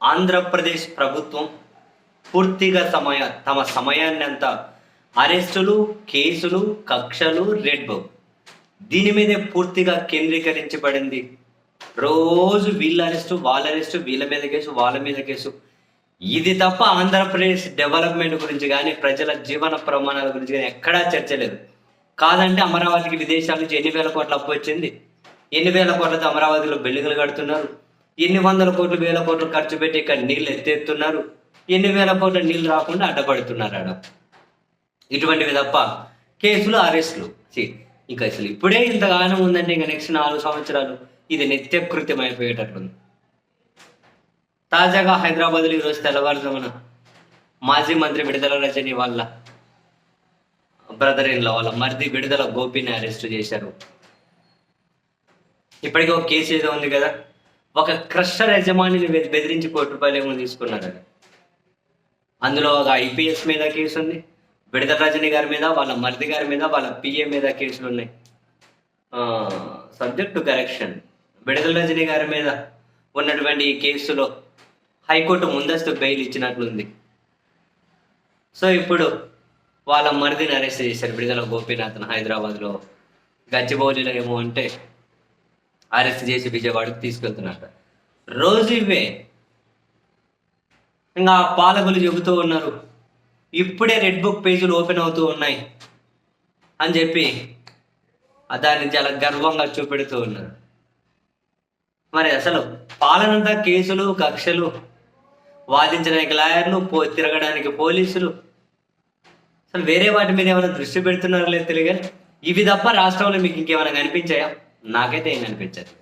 ఆంధ్రప్రదేశ్ ప్రభుత్వం పూర్తిగా తమ సమయాన్ని అంతా అరెస్టులు, కేసులు, కక్షలు, రెడ్ బుక్ దీని మీదే పూర్తిగా కేంద్రీకరించబడింది. రోజు వీళ్ళ అరెస్టు, వాళ్ళ అరెస్టు, వీళ్ళ మీద కేసు, వాళ్ళ మీద కేసు. ఇది తప్ప ఆంధ్రప్రదేశ్ డెవలప్మెంట్ గురించి కానీ, ప్రజల జీవన ప్రమాణాల గురించి కానీ ఎక్కడా చర్చ లేదు. కాదంటే అమరావతికి విదేశాల నుంచి ఎన్ని వేల కోట్ల అప్పు వచ్చింది, ఎన్ని వేల కోట్లతో అమరావతిలో బిల్డింగులు కడుతున్నారు, ఎన్ని వందల కోట్లు, వేల కోట్లు ఖర్చు పెట్టి ఇక్కడ నీళ్ళు ఎత్తేస్తున్నారు, ఎన్ని వేల కోట్ల నీళ్ళు రాకుండా అడ్డపడుతున్నారు ఆడ. ఇటువంటివి తప్ప కేసులు, అరెస్టులు. ఇంకా అసలు ఇప్పుడే ఇంతగానం ఉందంటే ఇంకా నెక్స్ట్ 4 సంవత్సరాలు ఇది నిత్యకృత్యం అయిపోయేటట్లుంది. తాజాగా హైదరాబాద్లో ఈరోజు తెల్లవారుజామున మాజీ మంత్రి విడుదల రజని వాళ్ళ బ్రదర్ ఇన్ లా, వాళ్ళ మరిది విడుదల గోపిని అరెస్ట్ చేశారు. ఇప్పటికీ ఒక కేసు ఏదో ఉంది కదా, ఒక క్రషర్ యజమానిని బెదిరించి ₹1 తీసుకున్నారు. అందులో ఒక IPS మీద కేసు ఉంది, విడుదల రజని గారి మీద, వాళ్ళ మరిది గారి మీద, వాళ్ళ PA మీద కేసులు ఉన్నాయి. Subject to correction. విడుదల రజని గారి మీద ఉన్నటువంటి ఈ కేసులో హైకోర్టు ముందస్తు బెయిల్ ఇచ్చినట్లుంది. సో ఇప్పుడు వాళ్ళ మరిదిని అరెస్ట్ చేశారు, విడుదల గోపీనాథ్ని హైదరాబాద్లో గచ్చిబౌలిలో ఏమో అంటే అరెస్ట్ చేసి విజయవాడకు తీసుకెళ్తున్నట్ట. రోజు ఇవే ఇంకా పాలకులు చెబుతూ ఉన్నారు, ఇప్పుడే రెడ్ బుక్ పేజీలు ఓపెన్ అవుతూ ఉన్నాయి అని చెప్పి దాన్ని చాలా గర్వంగా చూపెడుతూ ఉన్నారు. మరి అసలు పాలనంతా కేసులు, కక్షలు, వాదించడానికి లాయర్లు, తిరగడానికి పోలీసులు, అసలు వేరే వాటి మీద ఏమైనా దృష్టి పెడుతున్నారో లేదు తెలియదు. ఇవి తప్ప రాష్ట్రంలో మీకు ఇంకేమైనా కనిపించాయా? నాకైతే ఏం కనిపించదు.